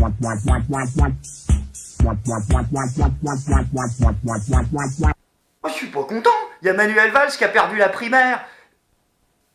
Oh, je suis pas content. Il y a Manuel Valls qui a perdu la primaire.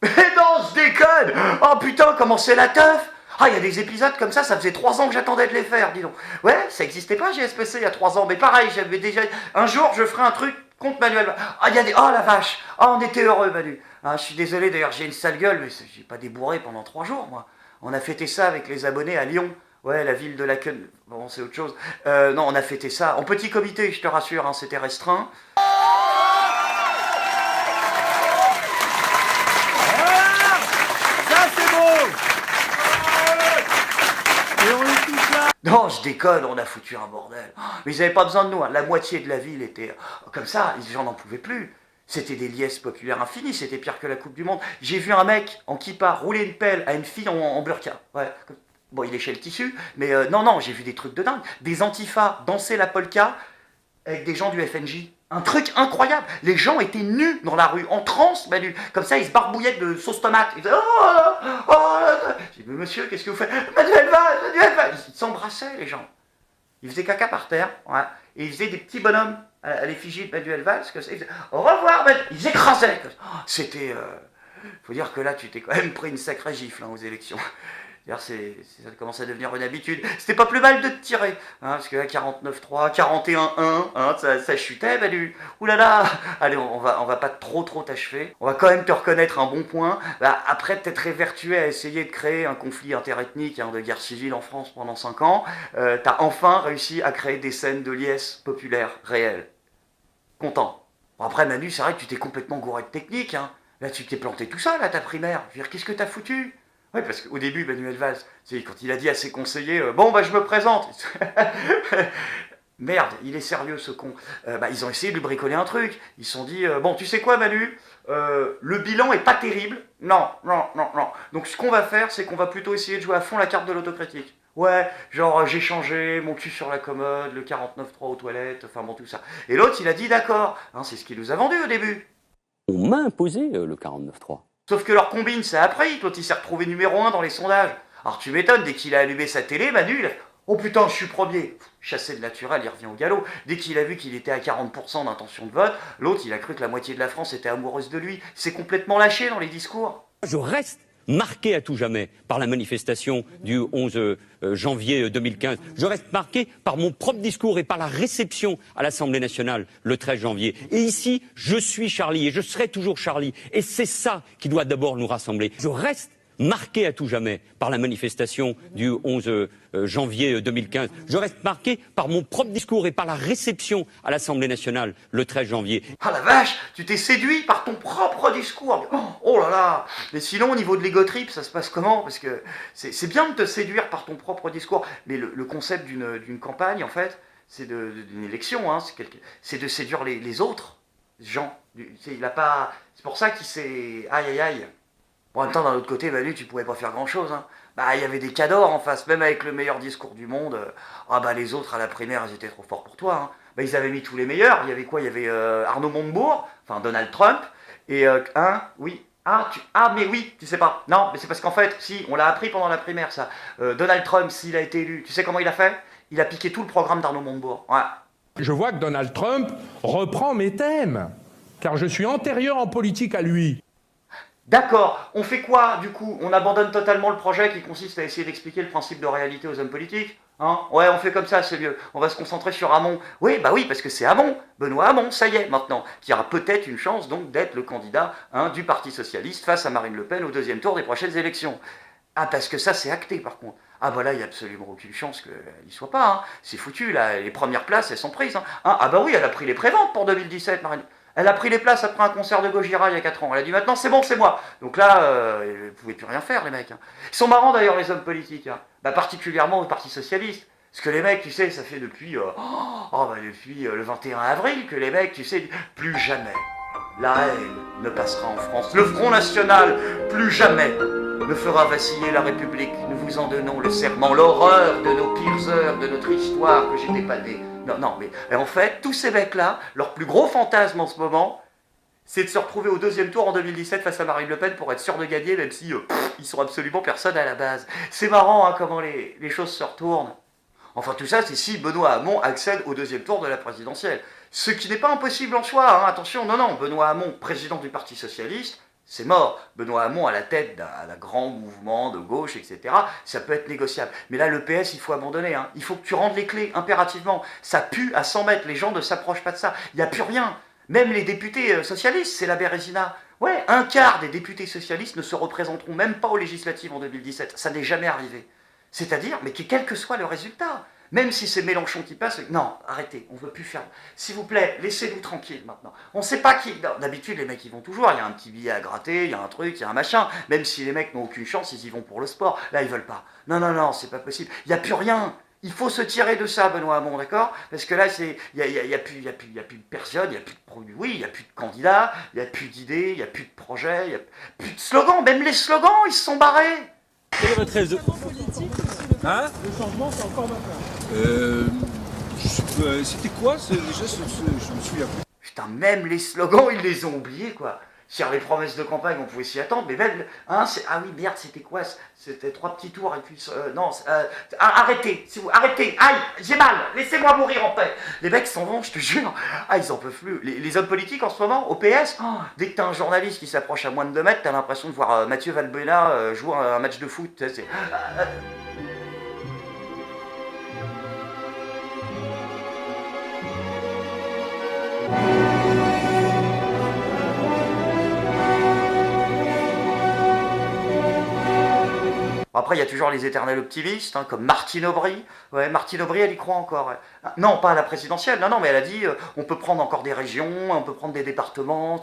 Mais non, je déconne. Oh putain, comment c'est la teuf. Ah, il y a des épisodes comme ça faisait 3 ans que j'attendais de les faire, dis donc. Ouais, ça existait pas JSPC il y a 3 ans, mais pareil, j'avais déjà... Un jour, je ferai un truc contre Manuel Valls. Ah, il y a des... Oh la vache. Ah, on était heureux, Manu. Ah, je suis désolé, d'ailleurs, j'ai une sale gueule, mais j'ai pas débourré pendant 3 jours, moi. On a fêté ça avec les abonnés à Lyon. Ouais, la ville de la queue... Bon, c'est autre chose. Non, on a fêté ça en petit comité, je te rassure, hein, c'était restreint. Non, je déconne, on a foutu un bordel. Mais ils n'avaient pas besoin de nous, hein. La moitié de la ville était comme ça, les gens n'en pouvaient plus. C'était des liesses populaires infinies, c'était pire que la Coupe du Monde. J'ai vu un mec en kippa rouler une pelle à une fille en burqa. Ouais. Bon, il léchait le tissu, mais non, j'ai vu des trucs de dingue. Des antifas danser la polka avec des gens du FNJ. Un truc incroyable. Les gens étaient nus dans la rue, en transe, Manu. Comme ça, ils se barbouillaient de sauce tomate. Ils disaient J'ai dit, mais monsieur, qu'est-ce que vous faites? Manuel Valls. Ils s'embrassaient, les gens. Ils faisaient caca par terre, ouais. Et ils faisaient des petits bonhommes à l'effigie de Manuel Valls. Ils faisaient, au revoir, Manuel. Ils écrasaient. C'était... faut dire que là, tu t'es quand même pris une sacrée gifle aux élections. D'ailleurs, ça commence à devenir une habitude. C'était pas plus mal de te tirer, hein, parce que là, 49-3, 41-1, hein, ça chutait, Manu. Oulala. Allez, on va pas trop t'achever. On va quand même te reconnaître un bon point. Bah, après t'être évertué à essayer de créer un conflit interethnique, hein, de guerre civile en France pendant 5 ans, t'as enfin réussi à créer des scènes de liesse populaire réelles. Content. Bon, après, Manu, c'est vrai que tu t'es complètement gouré de technique, hein. Là, tu t'es planté tout seul à ta primaire. Je veux dire, qu'est-ce que t'as foutu? Oui, parce qu'au début, Manuel Valls, quand il a dit à ses conseillers « Bon, bah, je me présente !» Merde, il est sérieux, ce con. Ils ont essayé de lui bricoler un truc. Ils se sont dit « Bon, tu sais quoi, Manu le bilan est pas terrible. Non. Donc, ce qu'on va faire, c'est qu'on va plutôt essayer de jouer à fond la carte de l'autocritique. Ouais, genre, j'ai changé, mon cul sur la commode, le 49.3 aux toilettes, enfin bon, tout ça. » Et l'autre, il a dit « D'accord. Hein, c'est ce qu'il nous a vendu au début. » On m'a imposé le 49.3. Sauf que leur combine, ça a pris, quand il s'est retrouvé numéro 1 dans les sondages. Alors tu m'étonnes, dès qu'il a allumé sa télé, Manu, il a fait « Oh putain, je suis premier !» Chassé de naturel, il revient au galop. Dès qu'il a vu qu'il était à 40% d'intention de vote, l'autre, il a cru que la moitié de la France était amoureuse de lui. C'est complètement lâché dans les discours. Je reste marqué à tout jamais par la manifestation du 11 janvier 2015. Je reste marqué par mon propre discours et par la réception à l'Assemblée nationale le 13 janvier. Et ici, je suis Charlie et je serai toujours Charlie. Et c'est ça qui doit d'abord nous rassembler. Je reste marqué à tout jamais par la manifestation du 11 janvier 2015. Je reste marqué par mon propre discours et par la réception à l'Assemblée nationale le 13 janvier. Ah la vache, tu t'es séduit par ton propre discours. Oh là là. Mais sinon, au niveau de l'ego trip, ça se passe comment? Parce que c'est bien de te séduire par ton propre discours, mais le concept d'une campagne, en fait, c'est d'une élection, hein, c'est de séduire les autres gens. C'est pour ça qu'il s'est... Aïe. En même temps, d'un autre côté, Manu, tu pouvais pas faire grand-chose. Hein. Il y avait des cadors en face, même avec le meilleur discours du monde. Les autres, à la primaire, ils étaient trop forts pour toi. Hein. Ils avaient mis tous les meilleurs. Il y avait quoi? Il y avait Arnaud Montebourg, enfin Donald Trump, et oui. Mais oui, tu sais pas. Non, mais c'est parce qu'en fait, si, on l'a appris pendant la primaire, ça. Donald Trump, s'il a été élu, tu sais comment il a fait? Il a piqué tout le programme d'Arnaud Montebourg. Ouais. Je vois que Donald Trump reprend mes thèmes, car je suis antérieur en politique à lui. D'accord, on fait quoi du coup? On abandonne totalement le projet qui consiste à essayer d'expliquer le principe de réalité aux hommes politiques? Hein? Ouais, on fait comme ça, c'est mieux. On va se concentrer sur Hamon. Oui, parce que c'est Hamon, Benoît Hamon, ça y est, maintenant, qui aura peut-être une chance donc d'être le candidat du Parti Socialiste face à Marine Le Pen au 2e tour des prochaines élections. Parce que ça, c'est acté par contre. Là, il n'y a absolument aucune chance qu'elle n'y soit pas. Hein. C'est foutu, là, les premières places, elles sont prises. Hein. Oui, elle a pris les préventes pour 2017, Marine. Elle a pris les places après un concert de Gojira il y a 4 ans. Elle a dit maintenant c'est bon, c'est moi. Donc là, vous ne pouvez plus rien faire les mecs. Hein. Ils sont marrants d'ailleurs les hommes politiques. Hein. Particulièrement au Parti Socialiste. Parce que les mecs, tu sais, ça fait depuis, depuis le 21 avril que les mecs, tu sais, plus jamais la haine ne passera en France. Le Front National, plus jamais ne fera vaciller la République. Nous vous en donnons le serment. L'horreur de nos pires heures, de notre histoire que j'étais pas né. Non, mais en fait, tous ces mecs-là, leur plus gros fantasme en ce moment, c'est de se retrouver au 2e tour en 2017 face à Marine Le Pen pour être sûr de gagner, même si ils sont absolument personne à la base. C'est marrant comment les choses se retournent. Enfin tout ça, c'est si Benoît Hamon accède au deuxième tour de la présidentielle. Ce qui n'est pas impossible en soi, hein, attention, non, Benoît Hamon, président du Parti Socialiste, c'est mort. Benoît Hamon à la tête d'un grand mouvement de gauche, etc., ça peut être négociable. Mais là, le PS, il faut abandonner. Hein. Il faut que tu rendes les clés, impérativement. Ça pue à 100 mètres, les gens ne s'approchent pas de ça. Il n'y a plus rien. Même les députés socialistes, c'est la Bérésina. Ouais, un quart des députés socialistes ne se représenteront même pas aux législatives en 2017. Ça n'est jamais arrivé. C'est-à-dire, mais quel que soit le résultat. Même si c'est Mélenchon qui passe, non, arrêtez, on ne veut plus faire. S'il vous plaît, laissez-nous tranquilles maintenant. On ne sait pas qui. D'habitude, les mecs, ils vont toujours. Il y a un petit billet à gratter, il y a un truc, il y a un machin. Même si les mecs n'ont aucune chance, ils y vont pour le sport. Là, ils veulent pas. Non, c'est pas possible. Il n'y a plus rien. Il faut se tirer de ça, Benoît Hamon, d'accord? Parce que là, il n'y a plus de personne, il n'y a plus de produits, oui, il n'y a plus de candidats, il n'y a plus d'idées, il n'y a plus de projets, il n'y a plus de slogans. Même les slogans, ils se sont barrés. Quel est votre réseau? Hein? Le changement, c'est encore maintenant. C'était quoi déjà je me souviens plus. Putain, même les slogans, ils les ont oubliés, quoi. Sur les promesses de campagne, on pouvait s'y attendre, mais même... Hein, ah oui, merde, c'était quoi? C'était 3 petits tours et puis... non, arrêtez, si vous... Arrêtez. Aïe, j'ai mal, laissez-moi mourir en paix. Les mecs s'en vont, je te jure. Ah, ils en peuvent plus. Les hommes politiques, en ce moment, au PS, dès que t'as un journaliste qui s'approche à moins de 2 mètres, t'as l'impression de voir Mathieu Valbuena jouer un match de foot. C'est... Après, il y a toujours les éternels optimistes, hein, comme Martine Aubry. Ouais, Martine Aubry, elle y croit encore. Ouais. Non, pas à la présidentielle, non, mais elle a dit on peut prendre encore des régions, on peut prendre des départements.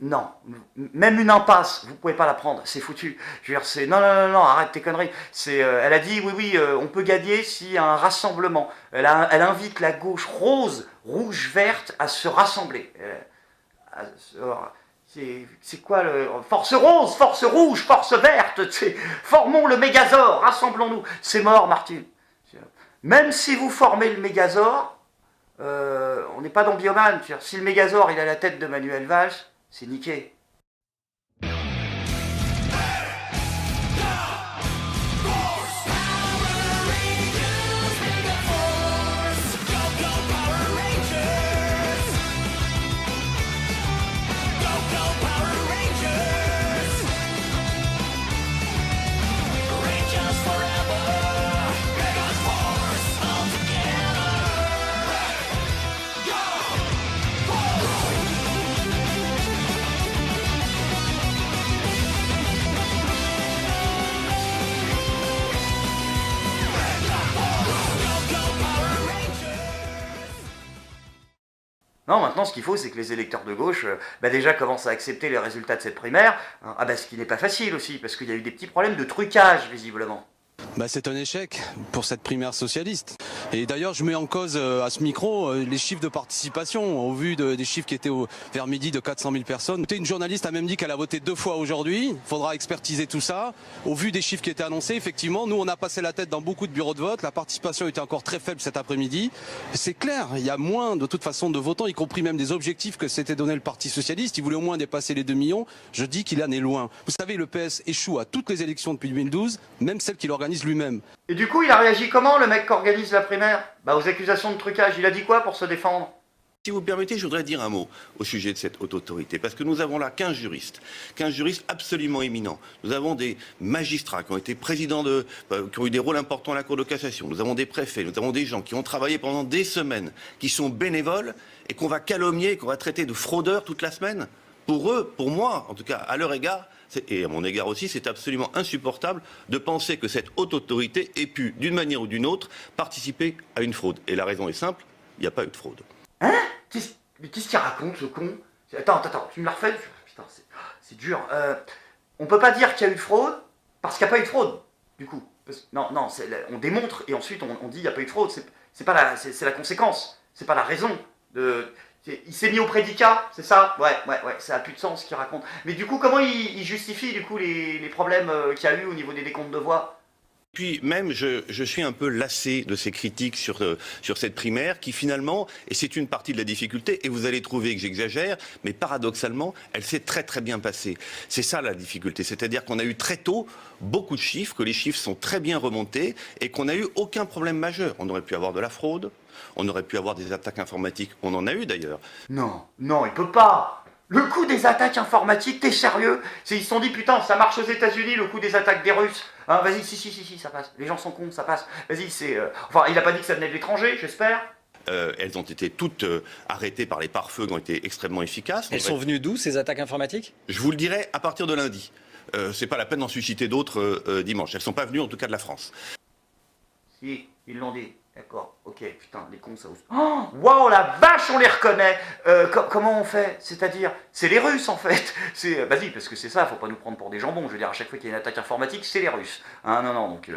Non, même une impasse, vous pouvez pas la prendre, c'est foutu. Je veux dire, c'est non, arrête tes conneries. Elle a dit oui, on peut gagner s'il y a un rassemblement. Elle invite la gauche rose, rouge, verte à se rassembler. C'est quoi le... Force rose, force rouge, force verte, formons le Mégazord, rassemblons-nous. C'est mort, Martine. Même si vous formez le Mégazord, on n'est pas dans Bioman. Si le Mégazord, il a la tête de Manuel Valls, c'est niqué. Non, maintenant, ce qu'il faut, c'est que les électeurs de gauche, déjà commencent à accepter les résultats de cette primaire. Hein, ce qui n'est pas facile aussi, parce qu'il y a eu des petits problèmes de trucage, visiblement. C'est un échec pour cette primaire socialiste. Et d'ailleurs, je mets en cause à ce micro les chiffres de participation. Au vu des chiffres qui étaient vers midi de 400 000 personnes. Une journaliste a même dit qu'elle a voté 2 fois aujourd'hui. Il faudra expertiser tout ça. Au vu des chiffres qui étaient annoncés, effectivement, nous on a passé la tête dans beaucoup de bureaux de vote. La participation était encore très faible cet après-midi. C'est clair, il y a moins de toute façon de votants, y compris même des objectifs que s'était donné le Parti Socialiste. Il voulait au moins dépasser les 2 millions. Je dis qu'il en est loin. Vous savez, le PS échoue à toutes les élections depuis 2012, même celles qu'il organise lui-même. Et du coup, il a réagi comment, le mec qui organise la primaire? Aux accusations de trucage, il a dit quoi pour se défendre? Si vous me permettez, je voudrais dire un mot au sujet de cette haute autorité, parce que nous avons là 15 juristes absolument éminents. Nous avons des magistrats qui ont été présidents qui ont eu des rôles importants à la Cour de cassation. Nous avons des préfets, nous avons des gens qui ont travaillé pendant des semaines, qui sont bénévoles et qu'on va calomnier, qu'on va traiter de fraudeurs toute la semaine. Pour eux, pour moi, en tout cas, à leur égard, et à mon égard aussi, c'est absolument insupportable de penser que cette haute autorité ait pu, d'une manière ou d'une autre, participer à une fraude. Et la raison est simple, il n'y a pas eu de fraude. Hein? Mais qu'est-ce qu'il raconte, ce con? Attends, tu me la refais? Putain, c'est dur. On peut pas dire qu'il y a eu de fraude, parce qu'il n'y a pas eu de fraude, du coup. Non, on démontre, et ensuite on dit qu'il n'y a pas eu de fraude. C'est la conséquence, c'est pas la raison de... Il s'est mis au prédicat, c'est ça? Ouais, ça a plus de sens ce qu'il raconte. Mais du coup, comment il justifie du coup les problèmes qu'il y a eu au niveau des décomptes de voix? Puis même, je suis un peu lassé de ces critiques sur cette primaire qui finalement, et c'est une partie de la difficulté, et vous allez trouver que j'exagère, mais paradoxalement, elle s'est très très bien passée. C'est ça la difficulté, c'est-à-dire qu'on a eu très tôt beaucoup de chiffres, que les chiffres sont très bien remontés, et qu'on n'a eu aucun problème majeur. On aurait pu avoir de la fraude, on aurait pu avoir des attaques informatiques, on en a eu d'ailleurs. Non, non, il peut pas. Le coup des attaques informatiques, t'es sérieux? Ils se sont dit, putain, ça marche aux États-Unis, le coup des attaques des Russes. Hein, vas-y, si, ça passe. Les gens sont cons, ça passe. Vas-y, Enfin, il a pas dit que ça venait de l'étranger, j'espère. Elles ont été toutes arrêtées par les pare-feux qui ont été extrêmement efficaces. Elles sont venues d'où, ces attaques informatiques? Je vous le dirai à partir de lundi. C'est pas la peine d'en susciter d'autres dimanche. Elles sont pas venues, en tout cas, de la France. Si, ils l'ont dit. D'accord, ok, putain, les cons, ça ose. Oh, waouh, la vache, on les reconnaît. Comment on fait? C'est-à-dire, c'est les Russes, en fait. Vas-y, parce que c'est ça, faut pas nous prendre pour des jambons. Je veux dire, à chaque fois qu'il y a une attaque informatique, c'est les Russes. Hein, non, donc,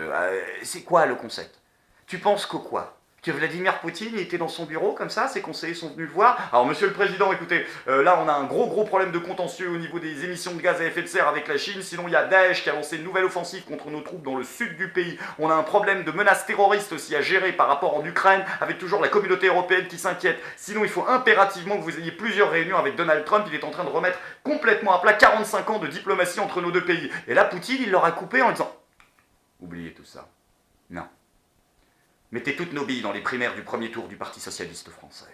c'est quoi le concept? Tu penses que quoi? Que Vladimir Poutine, il était dans son bureau comme ça, ses conseillers sont venus le voir. Alors monsieur le président, écoutez, là on a un gros problème de contentieux au niveau des émissions de gaz à effet de serre avec la Chine, sinon il y a Daesh qui a lancé une nouvelle offensive contre nos troupes dans le sud du pays. On a un problème de menace terroriste aussi à gérer par rapport en Ukraine, avec toujours la communauté européenne qui s'inquiète. Sinon il faut impérativement que vous ayez plusieurs réunions avec Donald Trump, il est en train de remettre complètement à plat 45 ans de diplomatie entre nos deux pays. Et là Poutine, il leur a coupé en disant, oubliez tout ça, non. Mettez toutes nos billes dans les primaires du premier tour du Parti socialiste français.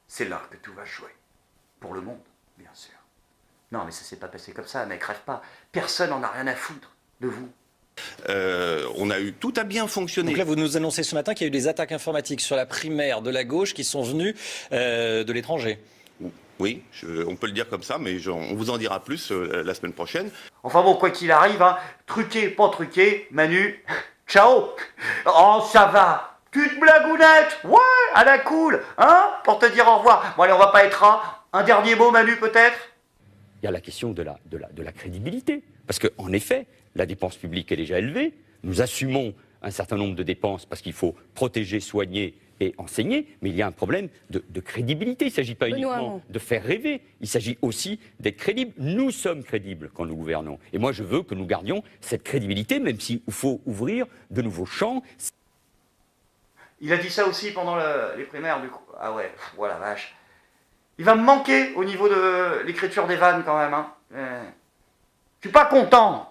C'est là que tout va jouer. Pour le monde, bien sûr. Non, mais ça s'est pas passé comme ça, mec, rêve pas. Personne n'en a rien à foutre de vous. Tout a bien fonctionné. Donc là, vous nous annoncez ce matin qu'il y a eu des attaques informatiques sur la primaire de la gauche qui sont venues de l'étranger. Oui, on peut le dire comme ça, mais on vous en dira plus la semaine prochaine. Enfin bon, quoi qu'il arrive, hein, truqué, pas truqué, Manu... Ciao. Oh, ça va. Petite blagounette. Ouais, à la cool. Hein, pour te dire au revoir. Bon, allez, on va pas être là. Un dernier mot, Manu, peut-être? Il y a la question de la crédibilité. Parce qu'en effet, la dépense publique est déjà élevée. Nous assumons un certain nombre de dépenses parce qu'il faut protéger, soigner et enseigner, mais il y a un problème de crédibilité. Il ne s'agit pas uniquement de faire rêver, il s'agit aussi d'être crédible. Nous sommes crédibles quand nous gouvernons. Et moi, je veux que nous gardions cette crédibilité, même s'il faut ouvrir de nouveaux champs. Il a dit ça aussi pendant les primaires, du coup. Ah ouais, voilà, vache. Il va me manquer au niveau de l'écriture des vannes, quand même. Hein. Je suis pas content.